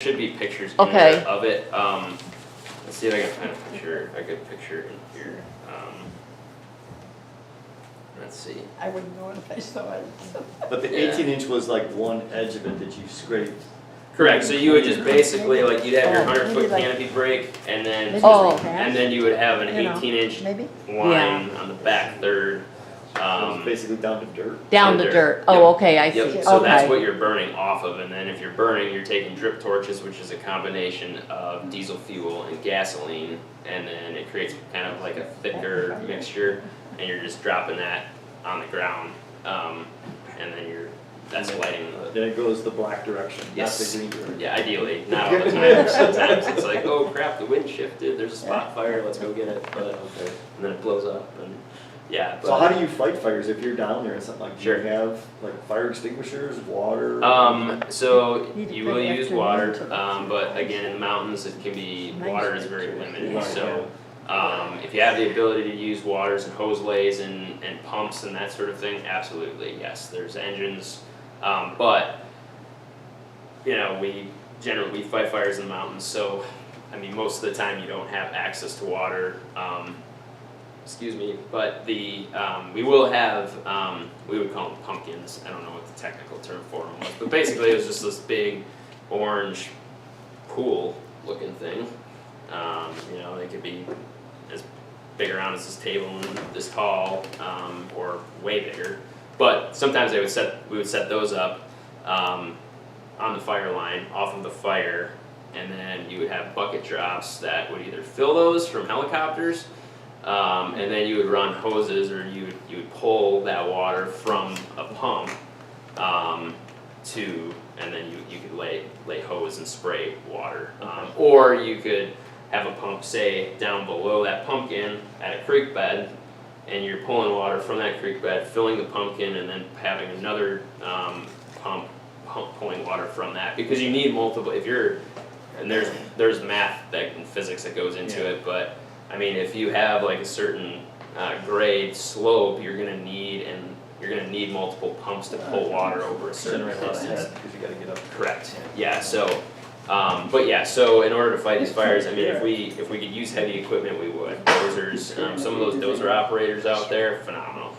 should be pictures in Okay. there of it. Let's see if I can find a good picture in here. Let's see. I wouldn't know if I saw it. But the Yeah. 18-inch was like one edge of it that you scraped. Correct. So you would just basically like you'd have your Oh, 100-foot maybe like- canopy break, and then Maybe Oh. like and that, then you would have an you know, 18-inch maybe? line on the back third. It was basically down to dirt. Down Under. the dirt. Yep. Oh, okay, I see. Yep. So that's Okay. what you're burning off of, and then if you're burning, you're taking drip torches, which is a combination of diesel fuel and gasoline, and then it creates kind of like a thicker mixture, and you're just dropping that on the ground, and then that's lighting the. Then it goes the black direction, not Yes. the green direction. Yeah, ideally, not all the time. Sometimes it's like, oh crap, the wind shifted. There's a spot fire. Let's go get it. But Okay. and then it blows up, and yeah. But, So how do you fight fires if you're down there and something like, do Sure. you have like fire extinguishers, water? So Need to you put will use extra water, into it. but again, in the mountains, it can be, Nice water is very picture. limited, Right, so, if you have the ability to use waters and hose lays and pumps and that sort of thing, absolutely, yes, there's engines, but, you know, we fight fires in the mountains, so, I mean, most of the time you don't have access to water, excuse me, but we will have, we would call them pumpkins, I don't know what the technical term for them was, but basically it was just this big orange pool looking thing. You know, they could be as big around as this table and this tall, or way bigger. But sometimes we would set those up, on the fire line, off of the fire, and then you would have bucket drops that would either fill those from helicopters, and then you would run hoses, or you would pull that water from a pump, and then you could lay hose and spray water, or you could have a pump, say, down below that pumpkin at a creek bed, and you're pulling water from that creek bed, filling the pumpkin, and then having another pump pulling water from that, because you need multiple. And there's math and physics that goes into it, but I mean, if you have like a certain grade slope, you're gonna need multiple pumps to pull water over a certain Generate a lot of distance. head, because you gotta get up. Correct. Yeah. So, but yeah. So in order to fight these fires, I mean, if we could use heavy equipment, we would. Dozers. Some of those dozer operators out there, phenomenal.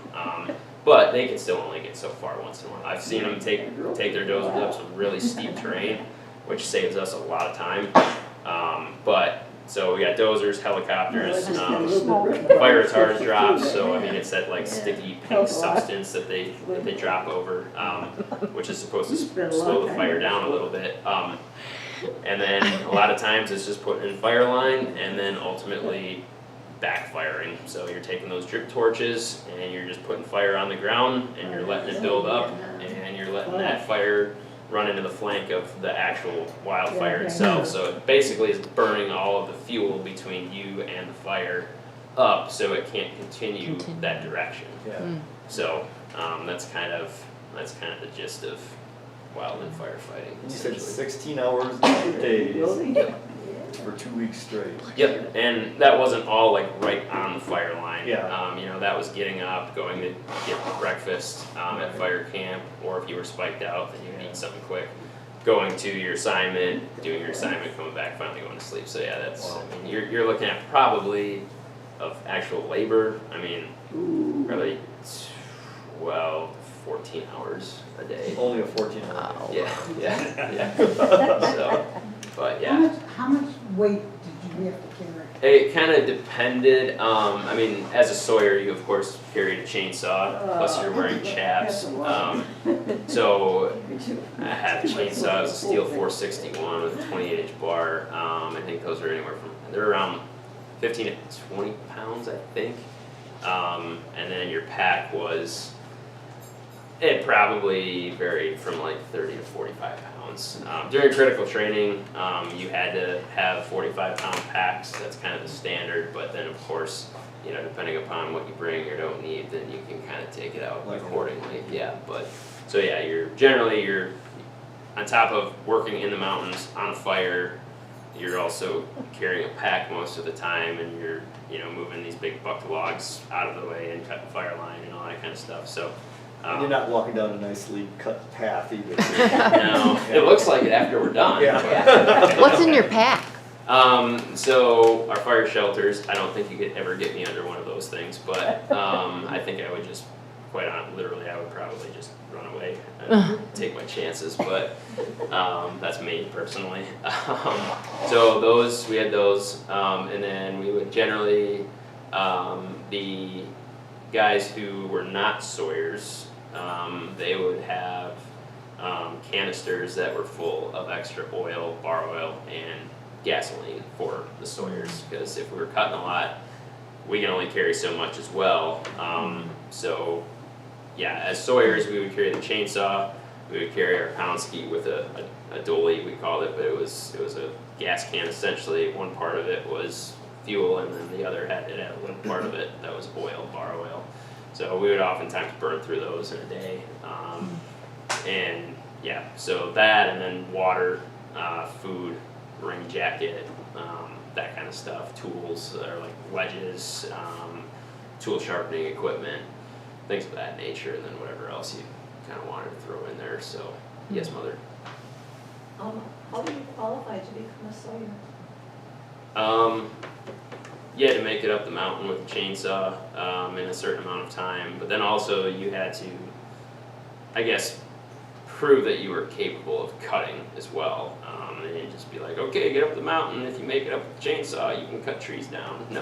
But they can still only get so far once in a while. I've seen them take their dozers up some really steep terrain, which saves us a lot of time. But so we got dozers, helicopters, fire retardant drops. So I mean, it's that like sticky pink substance that they drop over, which is supposed to slow the fire down a little bit. And then a lot of times it's just putting in fire line, and then ultimately backfiring. So you're taking those drip torches and you're just putting fire on the ground, and you're letting it build up, and you're letting that fire run into the flank of the actual wildfire itself. So it basically is burning all of the fuel between you and the fire up, so it can't continue that direction. Yeah. So that's kind of the gist of wildland firefighting. And you said essentially. 16 hours a day for 2 weeks straight. Yep, and that wasn't all like right on the fire line. Yeah. You know, that was getting up, going to get breakfast at fire camp, or if you were spiked out, then you would eat something quick. Going to your assignment, doing your assignment, coming back, finally going to sleep. So yeah, that's. Wow. I mean, you're looking at probably of actual labor. I mean, probably 12, 14 hours a day. Only a 14-hour. Wow. Yeah. So, but yeah. How much weight did you have to carry? It kind of depended. I mean, as a sawyer, you of course carried a chainsaw, plus you're wearing chaps. So I had a chainsaw. It was a steel 461 with a 28-inch bar. I think those are anywhere from they're around 15 to 20 pounds, I think. And then your pack was. It probably varied from like 30 to 45 pounds. During critical training, you had to have 45-pound packs. That's kind of the standard. But then, of course, you know, depending upon what you bring or don't need, then you can kind of take it out accordingly. Yeah. But so yeah, you're on top of working in the mountains on a fire. You're also carrying a pack most of the time, and you're moving these big buck logs out of the way and cutting fire line and all that kind of stuff. So. And you're not walking down a nicely cut path either. No, it looks like it after we're done. Yeah. What's in your pack? So our fire shelters, I don't think you could ever get me under one of those things, but I think I would just, quite honestly, literally, I would probably just run away and take my chances, but that's me personally. So we had those, and then we would generally, the guys who were not sawyers, they would have canisters that were full of extra oil, bar oil, and gasoline for the sawyers, because if we were cutting a lot, we can only carry so much as well. So yeah, as sawyers, we would carry the chainsaw, we would carry our pound ski with a dolly, we called it, but it was a gas can essentially. One part of it was fuel, and then the other had a little part of it that was oil, bar oil. So we would oftentimes burn through those in a day. And yeah, so that, and then water, food, rain jacket, that kind of stuff, tools, or like wedges, tool sharpening equipment, things of that nature, and then whatever else you kind of wanted to throw in there. So yes, Mother. How do you qualify to become a sawyer? You had to make it up the mountain with a chainsaw in a certain amount of time, but then also you had to, I guess, prove that you were capable of cutting as well. And you'd just be like, okay, get up the mountain. If you make it up with a chainsaw, you can cut trees down. No.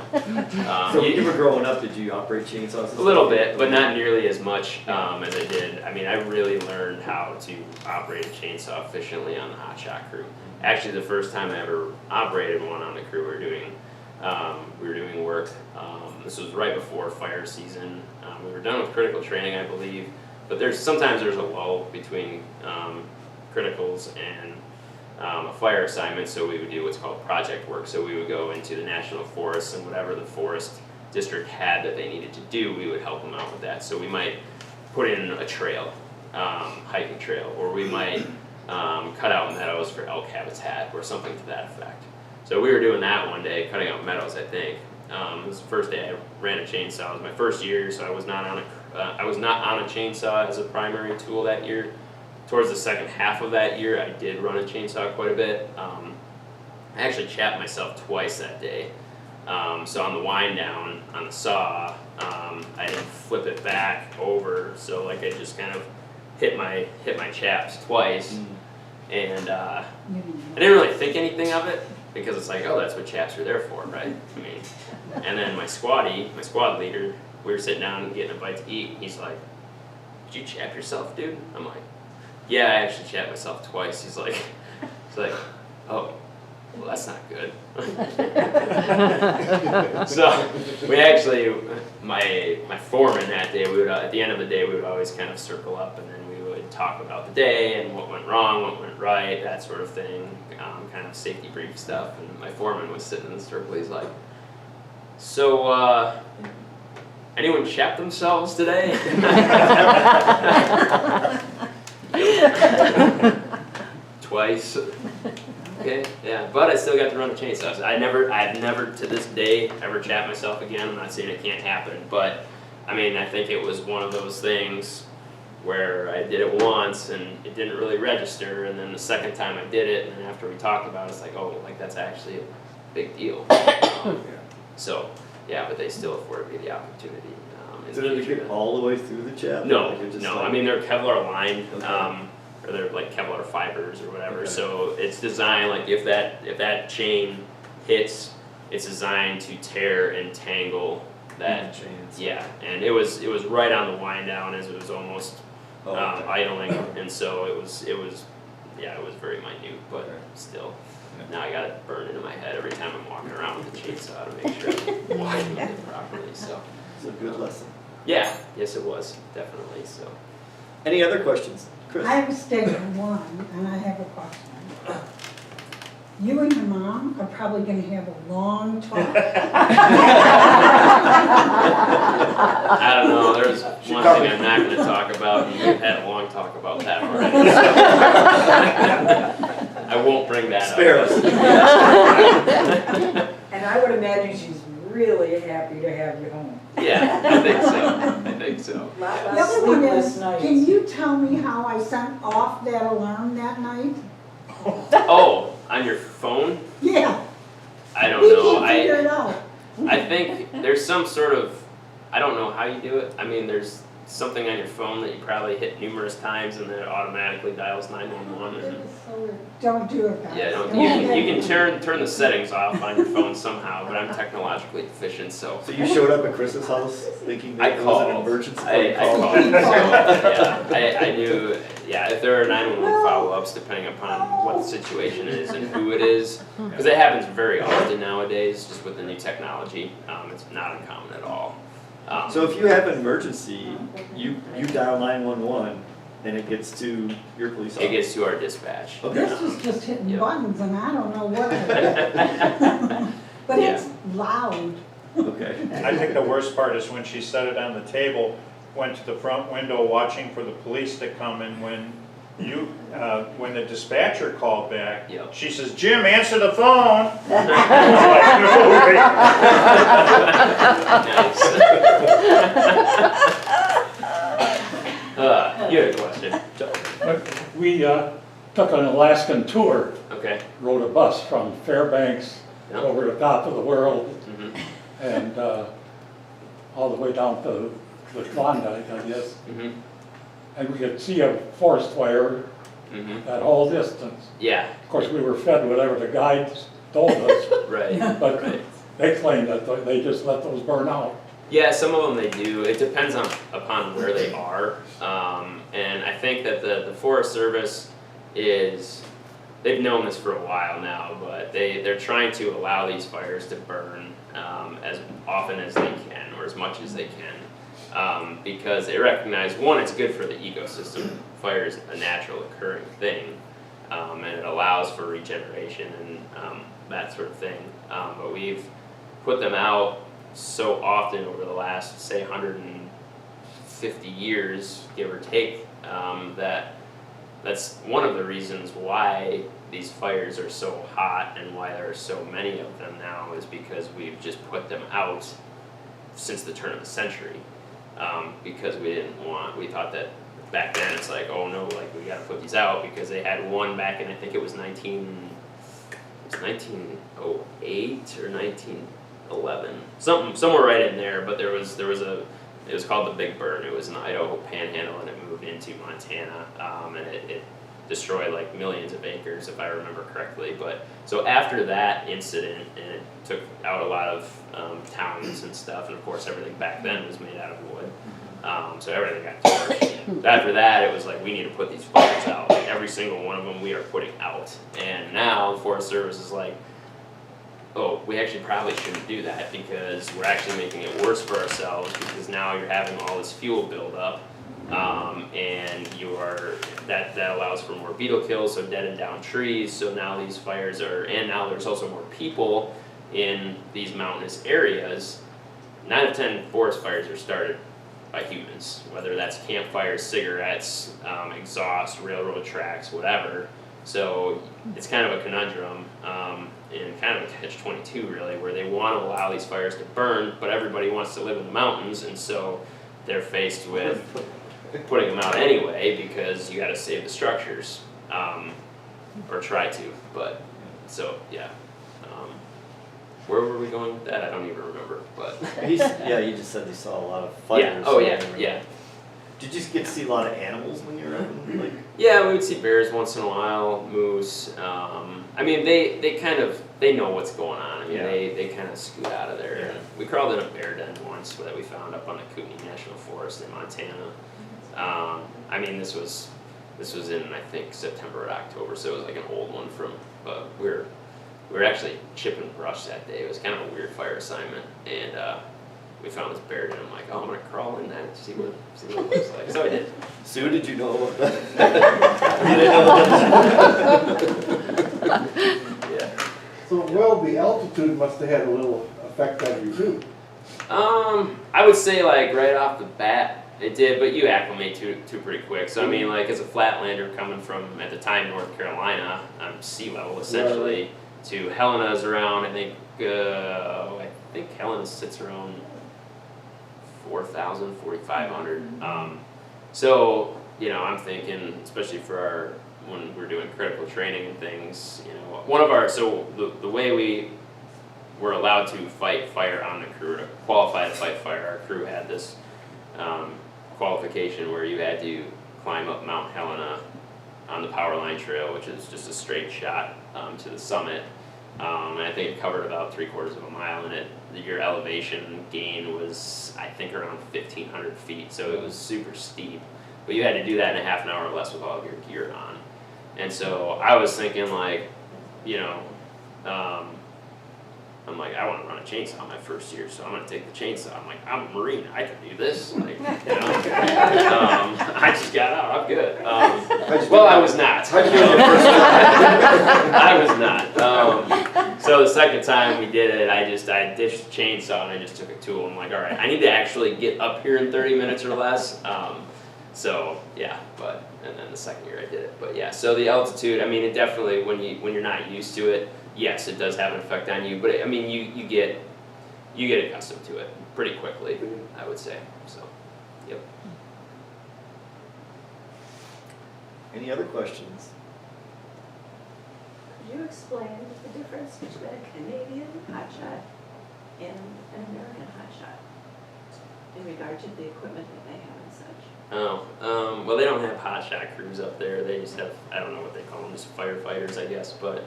So when you were growing up, did you operate chainsaws? A little bit, but not nearly as much as I did. I mean, I really learned how to operate a chainsaw efficiently on the hot shot crew. Actually, the first time I ever operated one on the crew, we were doing work. This was right before fire season. We were done with critical training, I believe, but sometimes there's a lull between criticals and a fire assignment, so we would do what's called project work. So we would go into the national forests, and whatever the forest district had that they needed to do, we would help them out with that. So we might put in a trail, hiking trail, or we might cut out meadows for elk habitat or something to that effect. So we were doing that one day, cutting out meadows, I think. It was the first day I ran a chainsaw. It was my first year, so I was not on a chainsaw as a primary tool that year. Towards the second half of that year, I did run a chainsaw quite a bit. I actually chapped myself twice that day. So on the wind down on the saw, I didn't flip it back over, so like I just kind of hit my chaps twice, and I didn't really think anything of it because it's like, oh, that's what chaps are there for, right? I mean, and then my squad leader, we were sitting down and getting a bite to eat. He's like, "Did you chap yourself, dude?" I'm like, "Yeah, I actually chapped myself twice." He's like, "Oh, well, that's not good." So we actually, my foreman that day, we would at the end of the day we would always kind of circle up, and then we would talk about the day and what went wrong, what went right, that sort of thing, kind of safety brief stuff. And my foreman was sitting in the circle. He's like, "So, anyone chapped themselves today?" Twice. Okay, yeah, but I still got to run the chainsaws. I've never to this day ever chapped myself again. I'm not saying it can't happen, but I mean, I think it was one of those things where I did it once and it didn't really register, and then the second time I did it, and then after we talked about it, it's like, oh, like that's actually a big deal. So, yeah, but they still afforded me the opportunity. So did you get all the way through the chap? No, Like, just no. like- I mean, they're Kevlar lined, Okay. or they're like Kevlar fibers or whatever. Okay. So it's designed like if that chain hits, it's designed to tear and tangle that. chains. Yeah, and it was right on the wind down as it was almost Oh, okay. idling, and so it was very minute, but Okay. still. Yeah. Now I got it burned into my head every time I'm walking around with the chainsaw to make sure I'm walking it properly. So It's a good lesson. yeah, yes it was definitely so. Any other questions? Chris? I'm staying one, and I have a question. You and your mom are probably gonna have a long talk. I don't know, there's one thing I'm not gonna talk about, and we've had a long talk about that already, so. I won't bring that Spare up. us. And I would imagine she's really happy to have you home. Yeah, I think so, I think so. The other one is, can you tell me how I sent off that alarm that night? Oh, on your phone? Yeah, I don't we know, can't figure it out. I think there's some sort of, I don't know how you do it. I mean, there's something on your phone that you probably hit numerous times and then it automatically dials 911 and Don't do it, guys. yeah, you can turn the settings off on your phone somehow, but I'm technologically deficient, so. So you showed up at Chris's house thinking I that it was an called. emergency? I called, so, yeah, I knew, yeah, if there are 911 follow-ups, depending upon what the situation is and who it is, because it happens very often nowadays, just with the new technology, it's not uncommon at all. So if you have an emergency, you dial 911 and it gets to your police officer? It gets to our dispatch. Okay. This is just hitting Yep. buttons and I don't know what it is. But it's loud. Okay. I think the worst part is when she set it on the table, went to the front window watching for the police to come, and when the dispatcher called back, Yep. she says, "Jim, answer the phone." Nice. You had a question? We took an Alaskan tour, Okay. rode a bus from Fairbanks Yep. over the top of the world Mhm. and all the way down to the Klondike, I guess. Mhm. And we could see a forest fire Mhm. that whole distance. Yeah. Of course, we were fed whatever the guides told us, Right. but Right. they claimed that they just let those burn out. Yeah, some of them they do. It depends upon where they are. And I think that the Forest Service they've known this for a while now, but they're trying to allow these fires to burn as often as they can, or as much as they can. Because they recognize, one, it's good for the ecosystem. Fire is a natural occurring thing, and it allows for regeneration and that sort of thing. But we've put them out so often over the last, say, 150 years, give or take, that's one of the reasons why these fires are so hot and why there are so many of them now, is because we've just put them out since the turn of the century. Because we thought that back then it's like, oh no, like we gotta put these out, because they had one back in, I think it was 1908 or 1911, somewhere right in there. But it was called the Big Burn. It was in the Idaho Panhandle, and it moved into Montana, and it destroyed like millions of acres, if I remember correctly. But so after that incident, and it took out a lot of towns and stuff, and of course everything back then was made out of wood, so everything got torched. After that, it was like, we need to put these fires out. Like, every single one of them we are putting out. And now the Forest Service is like, oh, we actually probably shouldn't do that, because we're actually making it worse for ourselves, because now you're having all this fuel buildup, and that allows for more beetle kills, so dead and down trees. So now these fires and now there's also more people in these mountainous areas. 9 of 10 forest fires are started by humans, whether that's campfires, cigarettes, exhaust, railroad tracks, whatever. So it's kind of a conundrum, and kind of a catch-22 really, where they want to allow these fires to burn, but everybody wants to live in the mountains, and so they're faced with putting them out anyway, because you got to save the structures, or try to. But so yeah, where were we going with that? I don't even remember. But You just said they saw a lot of fires. yeah, oh yeah, yeah. Did you get to see a lot of animals when you were out? Like, Yeah, we would see bears once in a while, moose. I mean, they know what's going on. I mean, Yeah. they kind of scoot out of there. Yeah. We crawled in a bear den once that we found up on the Kootenai National Forest in Montana. I mean, this was in, I think, September or October, so it was like an old one from. But we were actually chipping brush that day. It was kind of a weird fire assignment, and we found this bear den. I'm like, oh, I'm gonna crawl in that and see what it looks like. So I did. Sue, did you know about that? Yeah. So, well, the altitude must have had a little effect on you too. I would say like right off the bat it did, but you acclimate to pretty quick. So I mean, like as a flatlander coming from, at the time, North Carolina, sea level essentially, to Helena's around, I think Helena sits around 4,000, 4,500. So, you know, I'm thinking, especially for when we're doing critical training and things, you know, the way we were allowed to fight fire on the crew, to qualify to fight fire, our crew had this qualification where you had to climb up Mount Helena on the power line trail, which is just a straight shot to the summit. And I think it covered about 3/4 of a mile, and your elevation gain was, I think, around 1,500 feet, so it was super steep. But you had to do that in a half an hour or less with all of your gear on. And so I was thinking, like, you know, I'm like, I want to run a chainsaw my first year, so I'm going to take the chainsaw. I'm like, I'm a Marine, I can do this. Like, you know, I just got out, I'm good. Well, I was not. How'd you do it your first time? I was not. So the second time we did it, I ditched the chainsaw and I just took a tool. I'm like, all right, I need to actually get up here in 30 minutes or less. So yeah, and then the second year I did it. But yeah, so the altitude, I mean, it definitely, when you're not used to it, yes, it does have an effect on you. But I mean, you get accustomed to it pretty quickly, I would say. So, yep. Any other questions? Could you explain the difference between a Canadian hotshot and an American hotshot in regard to the equipment that they have and such? Oh, well, they don't have hotshot crews up there. They just have, I don't know what they call them, just firefighters, I guess. But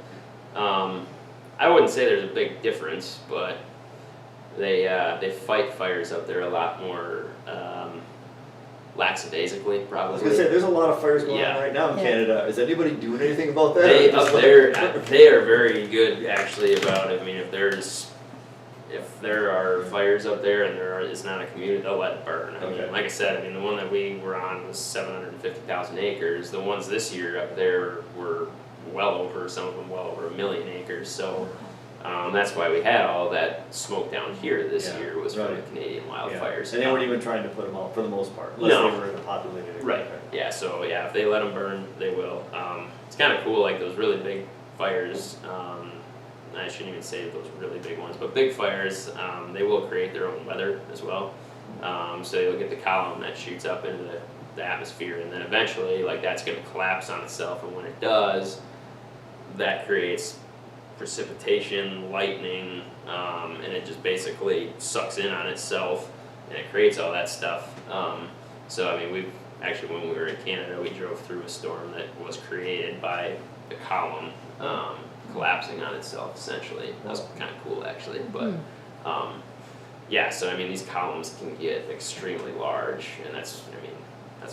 I wouldn't say there's a big difference, but they fight fires up there a lot more lackadaisically, I probably. was gonna say, there's a lot of fires going Yeah. on right now in Canada. Is anybody doing anything about that? They Or just up like- there, they are very good actually about it. I mean, if there are fires up there and it's not a community, they'll let it burn. I mean, Okay. like I said, I mean, the one that we were on was 750,000 acres. The ones this year up there were well over, some of them well over 1 million acres. So that's why we had all that smoke down here this Yeah, year was from the right. Canadian Yeah. wildfires. And they weren't even trying to put them out for the most part, unless No. they were in a populated area. Right, yeah, so yeah, if they let them burn, they will. It's kind of cool, like those really big fires, I shouldn't even say those really big ones, but big fires, they will create their own weather as well. So you'll get the column that shoots up into the atmosphere, and then eventually, like, that's gonna collapse on itself, and when it does, that creates precipitation, lightning, and it just basically sucks in on itself, and it creates all that stuff. So I mean, we've actually, when we were in Canada, we drove through a storm that was created by the column collapsing on itself, essentially. That was kind of cool, actually. But yeah, so I mean, these columns can get extremely large, and that's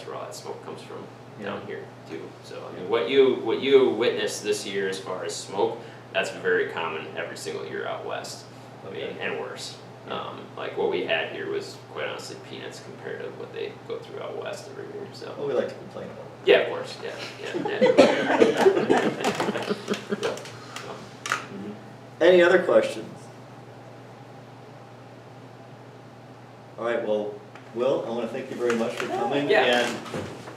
where all that smoke comes from down here too. So I mean, what you witnessed this year as far as smoke, that's very common every single year out west. I mean, and worse. Like what we had here was quite honestly peanuts compared to what they go through out west every year. So Well, we like to complain about it. yeah, of course, yeah. Any other questions? All right, well, Will, I want to thank you very much for coming Yeah. and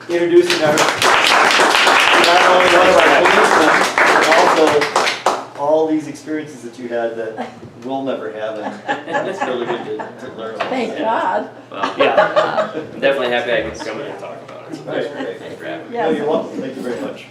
introducing our, not only one of our policemen, but also all these experiences that you had that we'll never have, and it's really good to learn about. Thank God. Well, yeah, I'm definitely happy I could come in and talk about it. So Right. thanks for having me. Yeah. No, you're welcome, thank you very much.